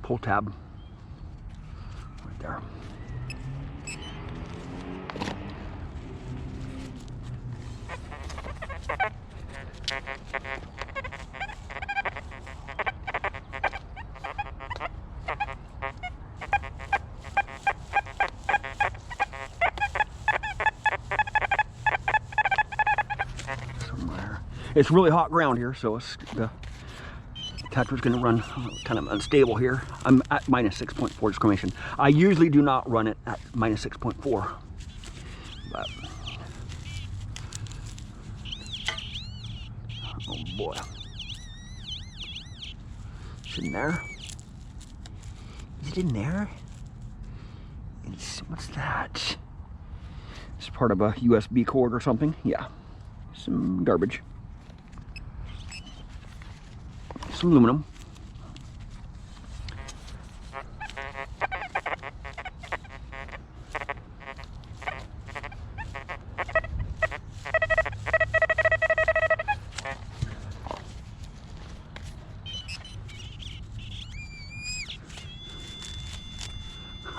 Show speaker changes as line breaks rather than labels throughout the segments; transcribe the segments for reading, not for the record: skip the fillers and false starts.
pull tab right there. Somewhere. It's really hot ground here, so it's the detector's going to run kind of unstable here. I'm at minus 6.4 discrimination. I usually do not run it at minus 6.4, but oh boy, it's in there. Is it in there? What's that? It's part of a USB cord or something. Yeah, some garbage. Some aluminum.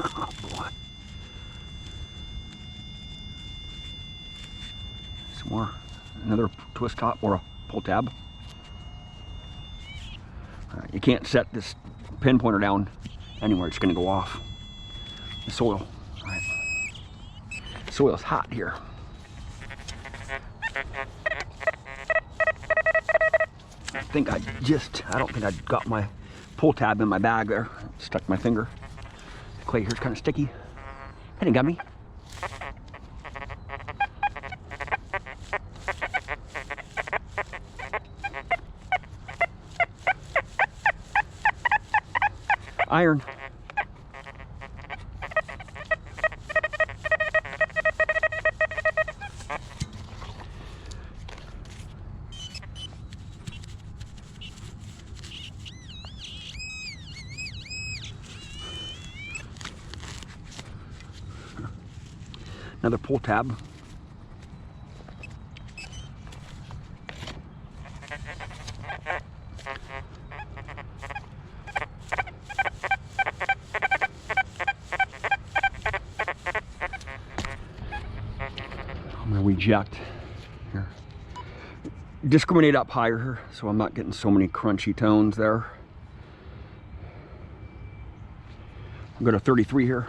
Oh boy. Some more. Another twist top or a pull tab. You can't set this pin pointer down anywhere, it's going to go off. The soil. All right. The soil's hot here. I don't think I got my pull tab in my bag there. Stuck my finger. The clay here's kind of sticky. That ain't got me. Iron. Another pull tab. I'm going to reject here. Discriminate up higher here so I'm not getting so many crunchy tones there. I'll go to 33 here.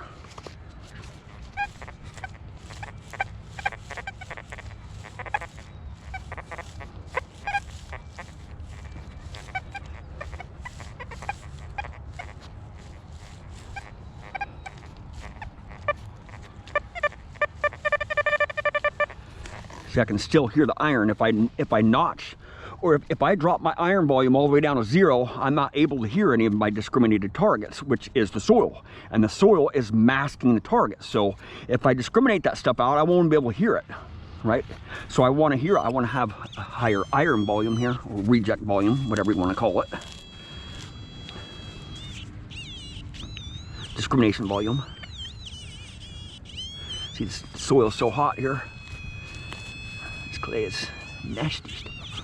See, I can still hear the iron. If I notch, or if I drop my iron volume all the way down to 0, I'm not able to hear any of my discriminated targets, which is the soil. And the soil is masking the target. So if I discriminate that stuff out, I won't be able to hear it, right? So I want to hear it. I want to have a higher iron volume here, or reject volume, whatever you want to call it. Discrimination volume. See, the soil is so hot here. Clay is nasty stuff.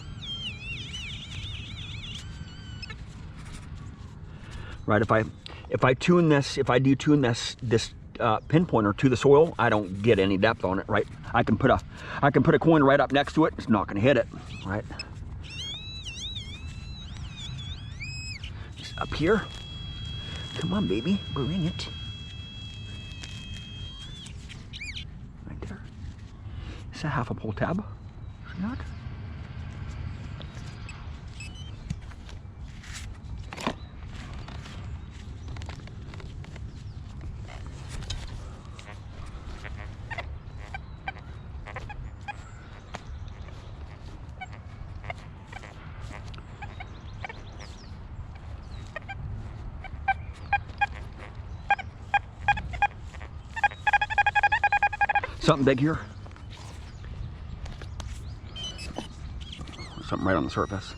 Right, if I do tune this pinpointer to the soil, I don't get any depth on it, right? I can put a coin right up next to it, it's not gonna hit it, right? Just up here. Come on, baby, bring it. Right there. It's a half a pull tab. Not. Something big here. Something right on the surface.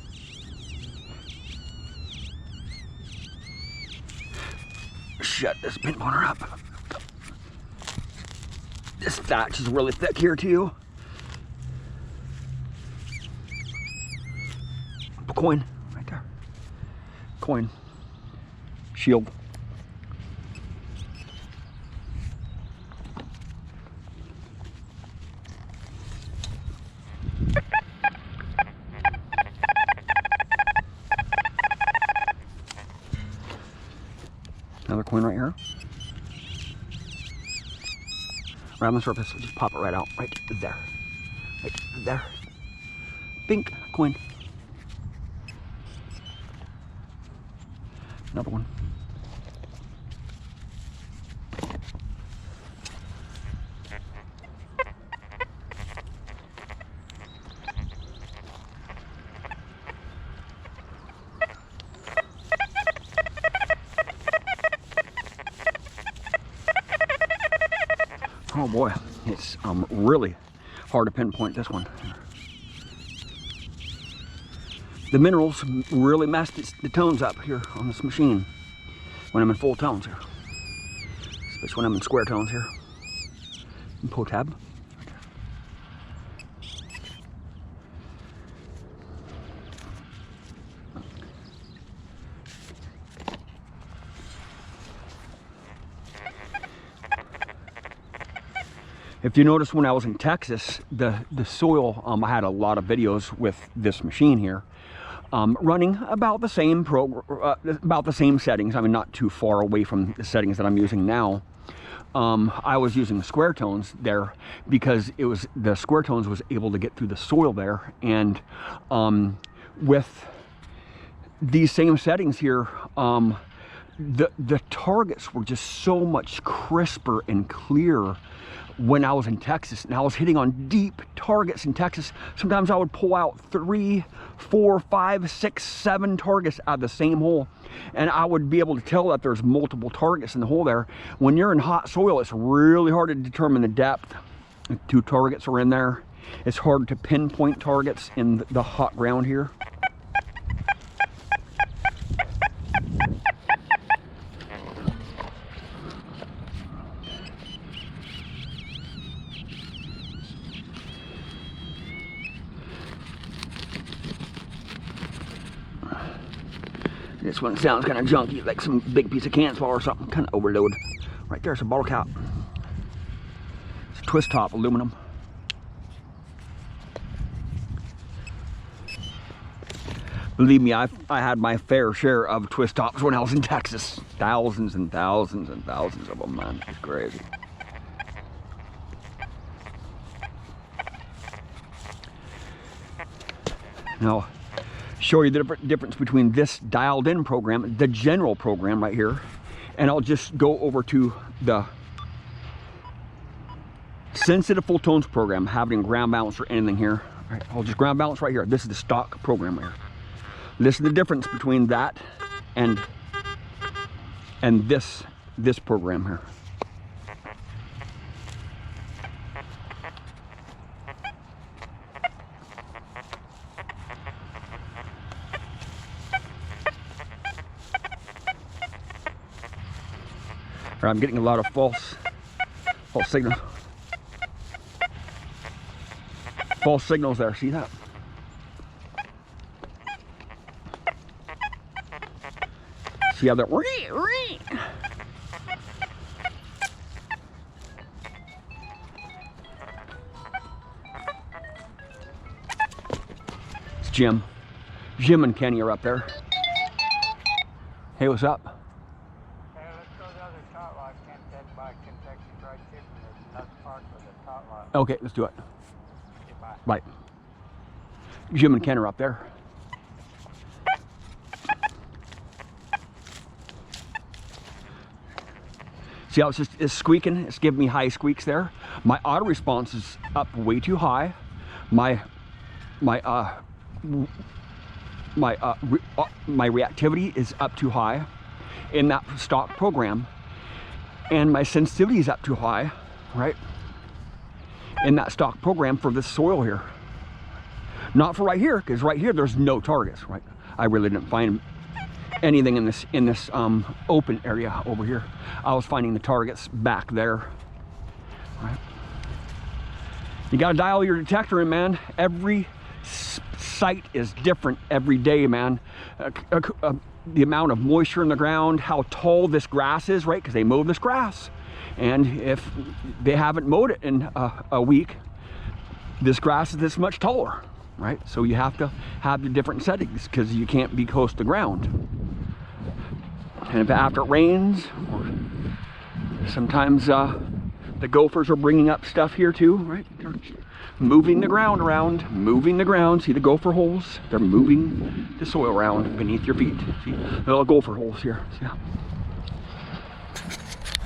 Shut this pinpointer up. This thatch is really thick here too. Coin right there. Coin. Shield. coin right here. Right on the surface, just pop it right out, right there. Right there. Pink coin. Another one. Oh boy, it's really hard to pinpoint this one. The minerals really mess the tones up here on this machine when I'm in full tones here. Especially when I'm in square tones here. And pull tab. If you notice, when I was in Texas, the soil, I had a lot of videos with this machine here, running about the same about the same settings. I mean, not too far away from the settings that I'm using now. I was using the square tones there because it was the square tones was able to get through the soil there, and with these same settings here, the targets were just so much crisper and clearer when I was in Texas, and I was hitting on deep targets in Texas. Sometimes I would pull out 3, 4, 5, 6, 7 targets out of the same hole, and I would be able to tell that there's multiple targets in the hole there. When you're in hot soil, it's really hard to determine the depth. If 2 targets are in there, it's hard to pinpoint targets in the hot ground here. This one sounds kind of junky, like some big piece of canvas or something, kind of overload. Right there's a bottle cap. It's twist top aluminum. Believe me, I had my fair share of twist tops when I was in Texas. Thousands and thousands and thousands of them, man. It's crazy. Now, show you the difference between this dialed in program, the general program right here, and I'll just go over to the sensitive full tones program, having ground balance or anything here. All right, I'll just ground balance right here. This is the stock program right here. This is the difference between that and this program here. I'm getting a lot of false signals. False signals there, see that? See how that It's Jim. Jim and Kenny are up there. Hey, what's up? Okay, let's do it. Okay, bye. Jim and Ken are up there. See how it's squeaking? It's giving me high squeaks there. My auto response is up way too high. My reactivity is up too high in that stock program, and my sensitivity is up too high, right? In that stock program for this soil here. Not for right here, because right here there's no targets, right? I really didn't find anything in this open area over here. I was finding the targets back there, right? You gotta dial your detector in, man. Every site is different every day, man. The amount of moisture in the ground, how tall this grass is, right? Because they mow this grass. And if they haven't mowed it in a week, this grass is this much taller, right? So you have to have the different settings because you can't be close to the ground. And if after it rains, sometimes the gophers are bringing up stuff here too, right? They're moving the ground around, moving the ground. See the gopher holes? They're moving the soil around beneath your feet. See the little gopher holes here. See?